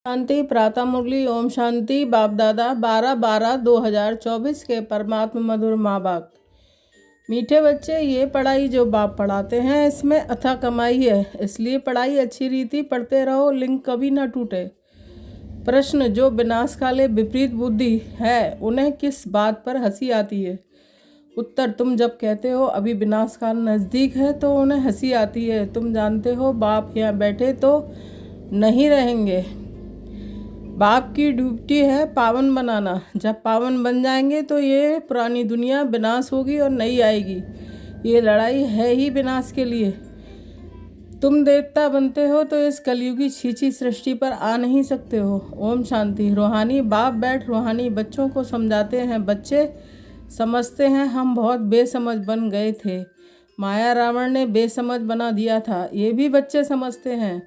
शांति प्रातः मुरली। ओम शांति। बाप दादा 12/12/2024 के परमात्मा मधुर माँ बाप। मीठे बच्चे, ये पढ़ाई जो बाप पढ़ाते हैं इसमें अथाह कमाई है, इसलिए पढ़ाई अच्छी रीति पढ़ते रहो, लिंक कभी ना टूटे। प्रश्न, जो विनाशकाले विपरीत बुद्धि है उन्हें किस बात पर हंसी आती है? उत्तर, तुम जब कहते हो अभी विनाशकाल नज़दीक है तो उन्हें हंसी आती है। तुम जानते हो बाप यहाँ बैठे तो नहीं रहेंगे। बाप की ड्यूटी है पावन बनाना। जब पावन बन जाएंगे तो ये पुरानी दुनिया विनाश होगी और नई आएगी। ये लड़ाई है ही विनाश के लिए। तुम देवता बनते हो तो इस कलयुगी छीछी सृष्टि पर आ नहीं सकते हो। ओम शांति। रूहानी बाप बैठ रूहानी बच्चों को समझाते हैं। बच्चे समझते हैं हम बहुत बेसमझ बन गए थे, माया रावण ने बेसमझ बना दिया था। ये भी बच्चे समझते हैं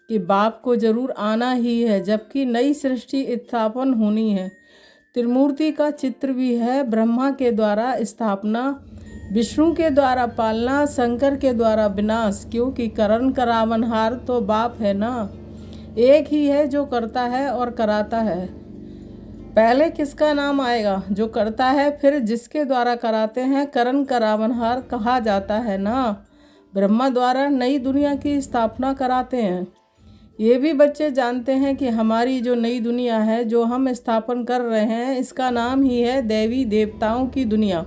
कि बाप को जरूर आना ही है, जबकि नई सृष्टि स्थापन होनी है। त्रिमूर्ति का चित्र भी है। ब्रह्मा के द्वारा स्थापना, विष्णु के द्वारा पालना, शंकर के द्वारा विनाश, क्योंकि करण करावनहार तो बाप है ना। एक ही है जो करता है और कराता है। पहले किसका नाम आएगा? जो करता है, फिर जिसके द्वारा कराते हैं करण करावनहार कहा जाता है ना। ब्रह्मा द्वारा नई दुनिया की स्थापना कराते हैं। ये भी बच्चे जानते हैं कि हमारी जो नई दुनिया है जो हम स्थापन कर रहे हैं, इसका नाम ही है देवी देवताओं की दुनिया।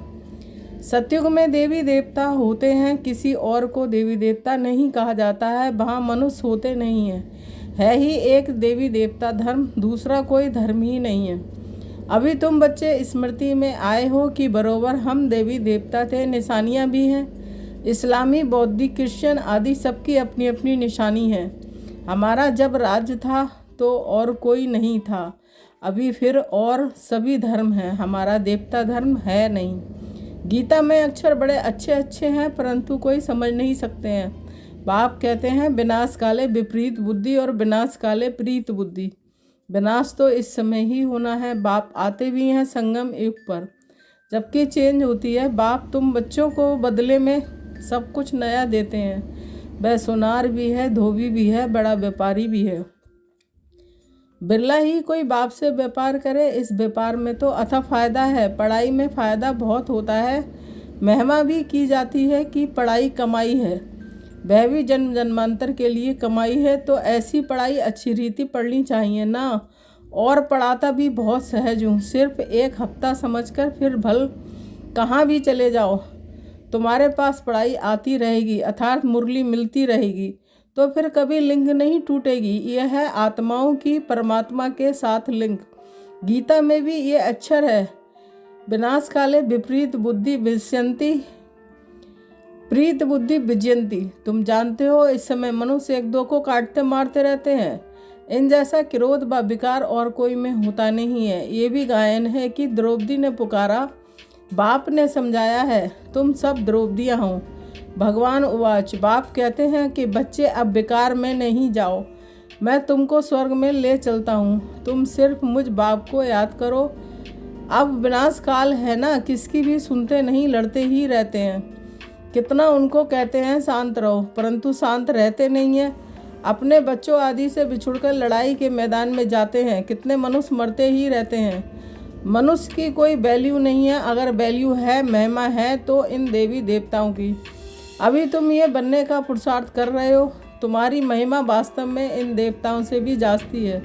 सतयुग में देवी देवता होते हैं, किसी और को देवी देवता नहीं कहा जाता है। वहाँ मनुष्य होते नहीं हैं। है ही एक देवी देवता धर्म, दूसरा कोई धर्म ही नहीं है। अभी तुम बच्चे स्मृति में आए हो कि बरोबर हम देवी देवता थे। निशानियाँ भी हैं। इस्लामी, बौद्धिक, क्रिश्चियन आदि सबकी अपनी अपनी निशानी है। हमारा जब राज्य था तो और कोई नहीं था, अभी फिर और सभी धर्म हैं, हमारा देवता धर्म है नहीं। गीता में अक्षर बड़े अच्छे अच्छे हैं परंतु कोई समझ नहीं सकते हैं। बाप कहते हैं विनाश काले विपरीत बुद्धि और विनाश काले प्रीत बुद्धि। विनाश तो इस समय ही होना है। बाप आते भी हैं संगम युग पर, जबकि चेंज होती है। बाप तुम बच्चों को बदले में सब कुछ नया देते हैं। वह सोनार भी है, धोबी भी है, बड़ा व्यापारी भी है। बिरला ही कोई बाप से व्यापार करे। इस व्यापार में तो अथाह फायदा है। पढ़ाई में फ़ायदा बहुत होता है। महिमा भी की जाती है कि पढ़ाई कमाई है। वह भी जन्म जन्मांतर के लिए कमाई है। तो ऐसी पढ़ाई अच्छी रीति पढ़नी चाहिए ना। और पढ़ाता भी बहुत सहज हूँ। सिर्फ एक हफ्ता समझकर फिर भल कहाँ भी चले जाओ, तुम्हारे पास पढ़ाई आती रहेगी, अर्थात मुरली मिलती रहेगी, तो फिर कभी लिंक नहीं टूटेगी। यह है आत्माओं की परमात्मा के साथ लिंक। गीता में भी ये अक्षर है, विनाश काले विपरीत बुद्धि विजयंती, प्रीत बुद्धि विजयंती। तुम जानते हो इस समय मनुष्य एक दो को काटते मारते रहते हैं। इन जैसा क्रोध व विकार और कोई में होता नहीं है। ये भी गायन है कि द्रौपदी ने पुकारा, बाप ने समझाया है, तुम सब द्रौपदियाँ हो। भगवान उवाच। बाप कहते हैं कि बच्चे अब विकार में नहीं जाओ, मैं तुमको स्वर्ग में ले चलता हूँ। तुम सिर्फ मुझ बाप को याद करो। अब विनाश काल है ना, किसकी भी सुनते नहीं, लड़ते ही रहते हैं। कितना उनको कहते हैं शांत रहो, परंतु शांत रहते नहीं हैं। अपने बच्चों आदि से बिछुड़कर लड़ाई के मैदान में जाते हैं। कितने मनुष्य मरते ही रहते हैं। मनुष्य की कोई वैल्यू नहीं है। अगर वैल्यू है, महिमा है तो इन देवी देवताओं की। अभी तुम ये बनने का पुरुषार्थ कर रहे हो। तुम्हारी महिमा वास्तव में इन देवताओं से भी जास्ती है।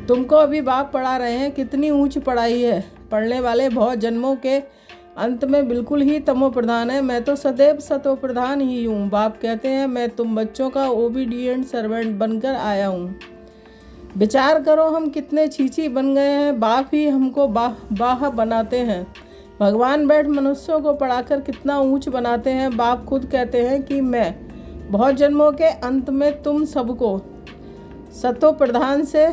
तुमको अभी बाप पढ़ा रहे हैं, कितनी ऊंच पढ़ाई है। पढ़ने वाले बहुत जन्मों के अंत में बिल्कुल ही तमो प्रधान है। मैं तो सदैव सतो प्रधान ही हूँ। बाप कहते हैं मैं तुम बच्चों का ओबीडिएंट सर्वेंट बनकर आया हूँ। विचार करो हम कितने छीछी बन गए हैं। बाप ही हमको बाह बनाते हैं। भगवान बैठ मनुष्यों को पढ़ाकर कितना ऊंच बनाते हैं। बाप खुद कहते हैं कि मैं बहुत जन्मों के अंत में तुम सबको सतो प्रधान से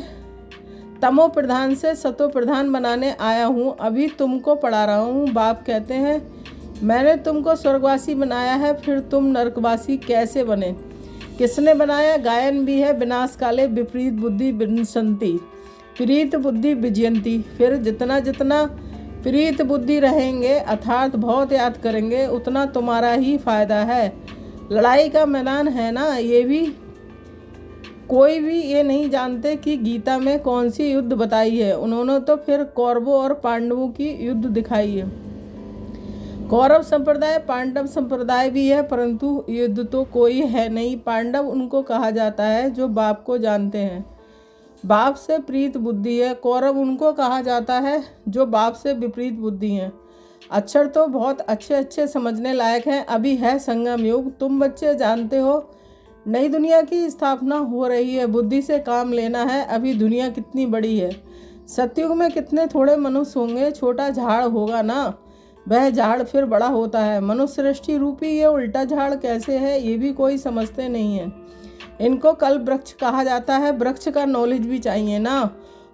तमो प्रधान से सतो प्रधान बनाने आया हूँ। अभी तुमको पढ़ा रहा हूँ। बाप कहते हैं मैंने तुमको स्वर्गवासी बनाया है, फिर तुम नरकवासी कैसे बने, किसने बनाया? गायन भी है, विनाश काले विपरीत बुद्धि विनशंति, प्रीत बुद्धि विजयंती। फिर जितना जितना प्रीत बुद्धि रहेंगे, अर्थात बहुत याद करेंगे, उतना तुम्हारा ही फायदा है। लड़ाई का मैदान है ना। ये भी कोई भी ये नहीं जानते कि गीता में कौन सी युद्ध बताई है। उन्होंने तो फिर कौरवों और पांडवों की युद्ध दिखाई है। कौरव संप्रदाय पांडव संप्रदाय भी है, परंतु युद्ध तो कोई है नहीं। पांडव उनको कहा जाता है जो बाप को जानते हैं, बाप से प्रीत बुद्धि है। कौरव उनको कहा जाता है जो बाप से विपरीत बुद्धि हैं। अक्षर तो बहुत अच्छे अच्छे समझने लायक हैं। अभी है संगम युग, तुम बच्चे जानते हो नई दुनिया की स्थापना हो रही है। बुद्धि से काम लेना है। अभी दुनिया कितनी बड़ी है। सतयुग में कितने थोड़े मनुष्य होंगे, छोटा झाड़ होगा ना, वह झाड़ फिर बड़ा होता है। मनुष्य सृष्टि रूपी ये उल्टा झाड़ कैसे है, ये भी कोई समझते नहीं है। इनको कल वृक्ष कहा जाता है। वृक्ष का नॉलेज भी चाहिए ना,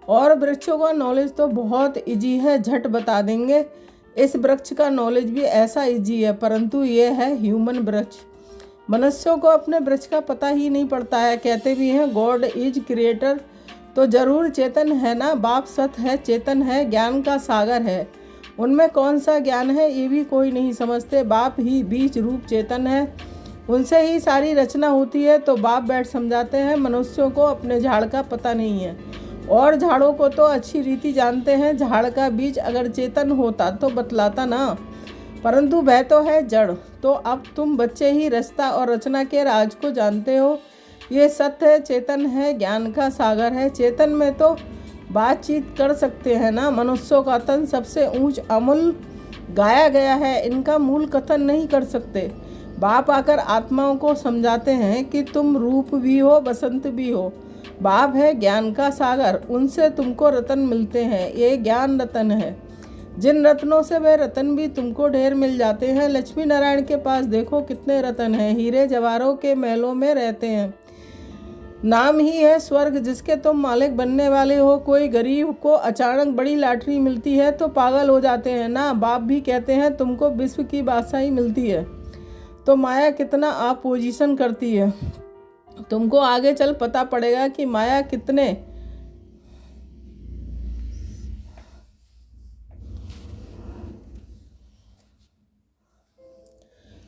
और वृक्षों का नॉलेज तो बहुत इजी है, झट बता देंगे। इस वृक्ष का नॉलेज भी ऐसा इजी है, परंतु ये है ह्यूमन वृक्ष। मनुष्यों को अपने वृक्ष का पता ही नहीं पड़ता है। कहते भी हैं गॉड इज क्रिएटर, तो जरूर चेतन है ना। बाप सत है, चेतन है, ज्ञान का सागर है। उनमें कौन सा ज्ञान है ये भी कोई नहीं समझते। बाप ही बीज रूप चेतन है, उनसे ही सारी रचना होती है। तो बाप बैठ समझाते हैं मनुष्यों को अपने झाड़ का पता नहीं है, और झाड़ों को तो अच्छी रीति जानते हैं। झाड़ का बीज अगर चेतन होता तो बतलाता ना, परंतु वह तो है जड़। तो अब तुम बच्चे ही रचता और रचना के राज को जानते हो। ये सत्य है, चेतन है, ज्ञान का सागर है। चेतन में तो बातचीत कर सकते हैं ना। मनुष्यों का तन सबसे ऊंच अमूल गाया गया है, इनका मूल कथन नहीं कर सकते। बाप आकर आत्माओं को समझाते हैं कि तुम रूप भी हो, बसंत भी हो। बाप है ज्ञान का सागर, उनसे तुमको रतन मिलते हैं। ये ज्ञान रतन है, जिन रत्नों से वह रतन भी तुमको ढेर मिल जाते हैं। लक्ष्मी नारायण के पास देखो कितने रतन हैं, हीरे जवाहरों के महलों में रहते हैं। नाम ही है स्वर्ग जिसके तुम मालिक बनने वाले हो। कोई गरीब को अचानक बड़ी लॉटरी मिलती है तो पागल हो जाते हैं ना। बाप भी कहते हैं तुमको विश्व की बादशाही मिलती है, तो माया कितना अपोजिशन करती है। तुमको आगे चल पता पड़ेगा कि माया कितने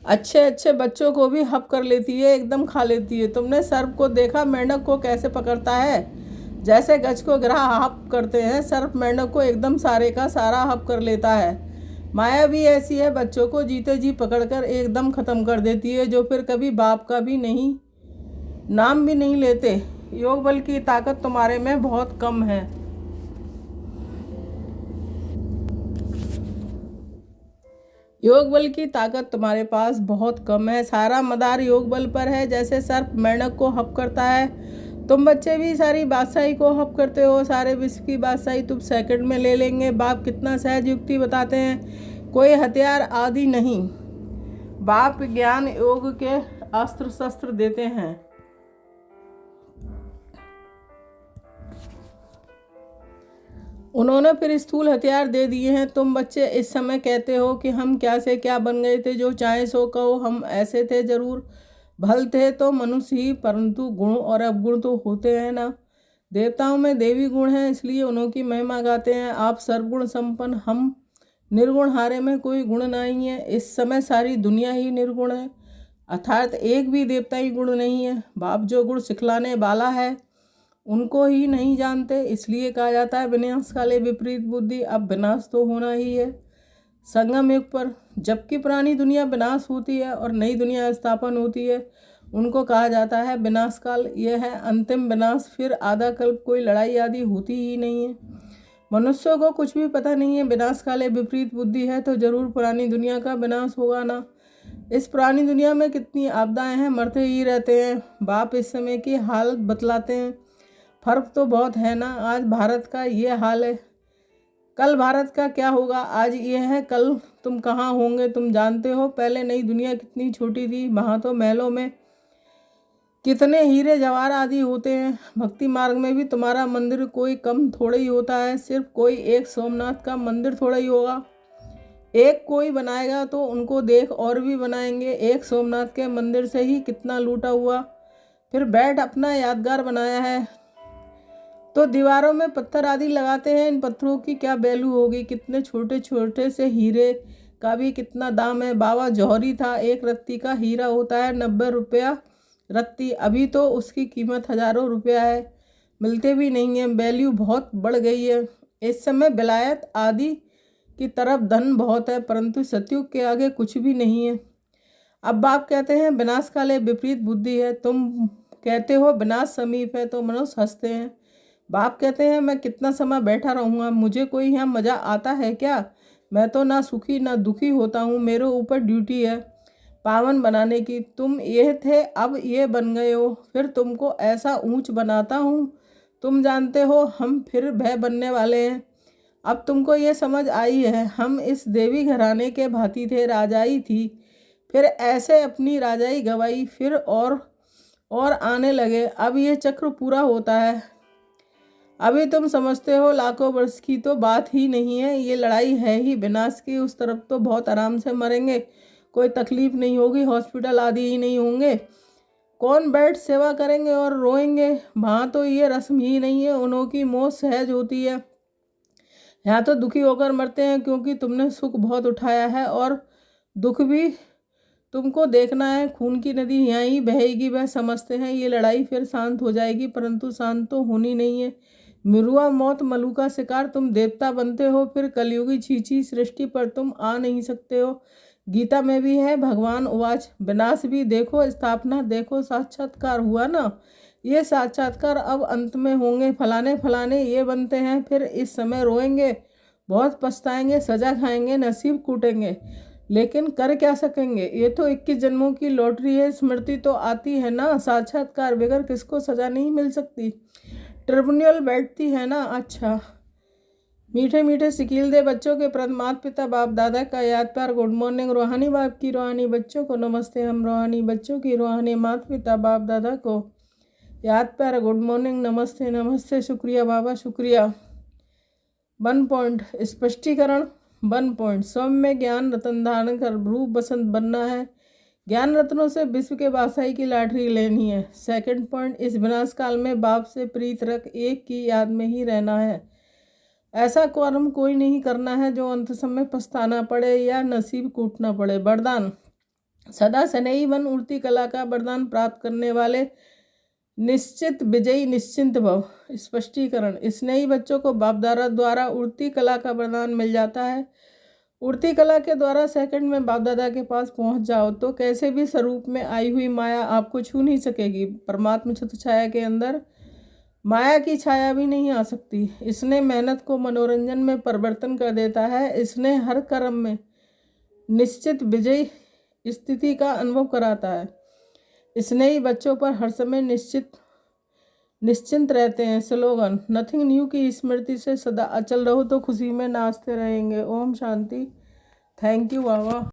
अच्छे अच्छे बच्चों को भी हप कर लेती है, एकदम खा लेती है। तुमने सर्प को देखा मेंढक को कैसे पकड़ता है, जैसे गज को ग्रह हप करते हैं। सर्प मेंढक को एकदम सारे का सारा हप कर लेता है। माया भी ऐसी है, बच्चों को जीते जी पकड़कर एकदम ख़त्म कर देती है, जो फिर कभी बाप का भी नहीं नाम भी नहीं लेते। योग बल की ताकत तुम्हारे में बहुत कम है। योग बल की ताकत तुम्हारे पास बहुत कम है। सारा मदार योग बल पर है। जैसे सर्प मेंढक को हप करता है, तुम बच्चे भी सारी बादशाही को हप करते हो। सारे विश्व की बादशाही तुम सेकंड में ले लेंगे। बाप कितना सहज युक्ति बताते हैं, कोई हथियार आदि नहीं। बाप ज्ञान योग के अस्त्र शस्त्र देते हैं। उन्होंने फिर स्थूल हथियार दे दिए हैं। तुम बच्चे इस समय कहते हो कि हम क्या से क्या बन गए थे, जो चाहे सो कहो। हम ऐसे थे, जरूर भल थे तो मनुष्य ही, परंतु गुण और अवगुण तो होते हैं ना। देवताओं में देवी गुण हैं, इसलिए उन्हों महिमा गाते हैं। आप सर्वगुण संपन्न, हम निर्गुण, हारे में कोई गुण नहीं है। इस समय सारी दुनिया ही निर्गुण है, अर्थात एक भी देवताई गुण नहीं है। बाप जो गुण सिखलाने वाला है उनको ही नहीं जानते, इसलिए कहा जाता है विनाश काले विपरीत बुद्धि। अब विनाश तो होना ही है संगम युग पर। जबकि पुरानी दुनिया विनाश होती है और नई दुनिया स्थापन होती है, उनको कहा जाता है विनाश काल। यह है अंतिम विनाश, फिर आधा कल्प कोई लड़ाई आदि होती ही नहीं है। मनुष्यों को कुछ भी पता नहीं है। विनाश काले विपरीत बुद्धि है तो जरूर पुरानी दुनिया का विनाश होगा ना। इस पुरानी दुनिया में कितनी आपदाएं हैं, मरते ही रहते हैं। बाप इस समय की हालत बतलाते हैं। फर्क तो बहुत है ना। आज भारत का ये हाल है, कल भारत का क्या होगा। आज ये है, कल तुम कहाँ होंगे तुम जानते हो। पहले नई दुनिया कितनी छोटी थी, वहाँ तो महलों में कितने हीरे जवाहर आदि होते हैं। भक्ति मार्ग में भी तुम्हारा मंदिर कोई कम थोड़ा ही होता है। सिर्फ कोई एक सोमनाथ का मंदिर थोड़ा ही होगा। एक कोई बनाएगा तो उनको देख और भी बनाएंगे। एक सोमनाथ के मंदिर से ही कितना लूटा हुआ, फिर बैठ अपना यादगार बनाया है। तो दीवारों में पत्थर आदि लगाते हैं, इन पत्थरों की क्या वैल्यू होगी। कितने छोटे छोटे से हीरे का भी कितना दाम है। बाबा जौहरी था, एक रत्ती का हीरा होता है 90 रुपया रत्ती, अभी तो उसकी कीमत हज़ारों रुपया है, मिलते भी नहीं हैं, वैल्यू बहुत बढ़ गई है। इस समय विलायत आदि की तरफ धन बहुत है, परंतु सतयुग के आगे कुछ भी नहीं है। अब बाप कहते हैं विनाश काले विपरीत बुद्धि है, तुम कहते हो विनाश समीप है, तो मनुष्य हंसते हैं। बाप कहते हैं मैं कितना समय बैठा रहूँगा, मुझे कोई यहाँ मज़ा आता है क्या? मैं तो ना सुखी ना दुखी होता हूँ, मेरे ऊपर ड्यूटी है पावन बनाने की। तुम ये थे, अब ये बन गए हो, फिर तुमको ऐसा ऊंच बनाता हूँ। तुम जानते हो हम फिर भय बनने वाले हैं। अब तुमको ये समझ आई है, हम इस देवी घराने के भांति थे, राजाई थी, फिर ऐसे अपनी राजाई गवाई, फिर और आने लगे। अब ये चक्र पूरा होता है। अभी तुम समझते हो लाखों वर्ष की तो बात ही नहीं है, ये लड़ाई है ही विनाश की। उस तरफ तो बहुत आराम से मरेंगे, कोई तकलीफ नहीं होगी, हॉस्पिटल आदि ही नहीं होंगे, कौन बेड सेवा करेंगे और रोएंगे। वहाँ तो ये रस्म ही नहीं है, उन्हों की मौत सहज होती है। यहाँ तो दुखी होकर मरते हैं, क्योंकि तुमने सुख बहुत उठाया है और दुख भी तुमको देखना है। खून की नदी यहाँ ही बहेगी, वह समझते हैं ये लड़ाई फिर शांत हो जाएगी, परंतु शांत तो होनी नहीं है। मिरुआ मौत मलू का शिकार, तुम देवता बनते हो, फिर कलयुगी छीछी सृष्टि पर तुम आ नहीं सकते हो। गीता में भी है, भगवान उवाच, विनाश भी देखो स्थापना देखो। साक्षात्कार हुआ ना, ये साक्षात्कार अब अंत में होंगे। फलाने फलाने ये बनते हैं, फिर इस समय रोएंगे, बहुत पछताएंगे, सजा खाएंगे, नसीब कूटेंगे, लेकिन कर क्या सकेंगे। ये तो 21 जन्मों की लॉटरी है, स्मृति तो आती है ना। साक्षात्कार बगैर किसको सजा नहीं मिल सकती, ट्रिब्यूनल बैठती है ना। अच्छा, मीठे मीठे सिकील दे बच्चों के प्रति माता पिता बाप दादा का याद प्यार गुड मॉर्निंग। रूहानी बाप की रूहानी बच्चों को नमस्ते। हम रूहानी बच्चों की रूहानी माता पिता बाप दादा को याद प्यार गुड मॉर्निंग, नमस्ते नमस्ते, शुक्रिया बाबा शुक्रिया। 1 पॉइंट स्पष्टीकरण। 1 पॉइंट सौम्य ज्ञान रतन धारण कर रूप बसंत बनना है, ज्ञान रत्नों से विश्व के बादशाही की लॉटरी लेनी है। 2 पॉइंट इस विनाश काल में बाप से प्रीत रख एक की याद में ही रहना है। ऐसा कर्म कोई नहीं करना है जो अंत समय पछताना पड़े या नसीब कूटना पड़े। वरदान, सदा स्नेही बन, उड़ती कला का वरदान प्राप्त करने वाले निश्चित विजयी निश्चिंत भव। स्पष्टीकरण, स्नेही बच्चों को बाप दादा द्वारा उड़ती कला का वरदान मिल जाता है। उड़ती कला के द्वारा सेकंड में बाप दादा के पास पहुंच जाओ तो कैसे भी स्वरूप में आई हुई माया आपको छू नहीं सकेगी। परमात्मा छत्र छाया के अंदर माया की छाया भी नहीं आ सकती। इसने मेहनत को मनोरंजन में परिवर्तन कर देता है। इसने हर कर्म में निश्चित विजय स्थिति का अनुभव कराता है। इसने ही बच्चों पर हर समय निश्चिंत रहते हैं। स्लोगन, नथिंग न्यू की स्मृति से सदा अचल रहो तो खुशी में नाचते रहेंगे। ओम शांति। Thank you Baba.